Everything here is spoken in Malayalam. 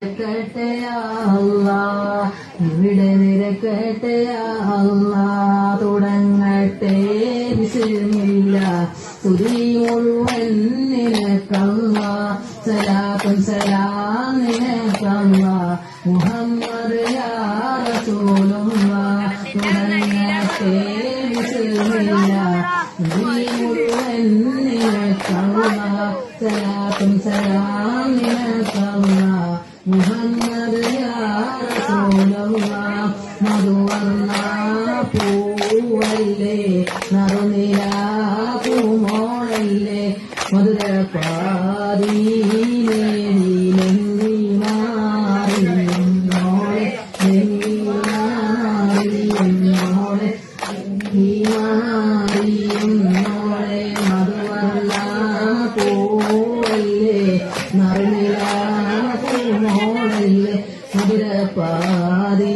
നിരക്കട്ടെ അല്ലാ, ഇവിടെ നിരക്കട്ടെ അല്ലാ, തുടങ്ങട്ടെ ബിസ്മില്ല, സ്തുതി മുഴുവൻ നിനക്കല്ലാ, സലാത്തും സലാം നിനക്കല്ലാ, മുഹമ്മദ് യാ റസൂലുള്ളാഹ്, തുടങ്ങട്ടെ ബിസ്മില്ല, സ്തുതി മുഴുവൻ നിനക്കല്ലാ, സലാത്തും സലാം നിനക്കല്ലാ, മുഹമ്മദ് യാ റസൂലുള്ളാഹ്. മധുവർണ്ണ പൂവല്ലേ, നറുനിലാ പൂമോളല്ലേ, മധുരപാദീനേ നീലങ്ങി മാറിയെന്നോളെ, നെല്ലി മാറിയെന്നോളെ, മാറിയെന്നോളെ, മധുവർണ്ണ പൂവല്ലേ, നറുനിലാ പൂമോളല്ലേ, മധുരപാദീ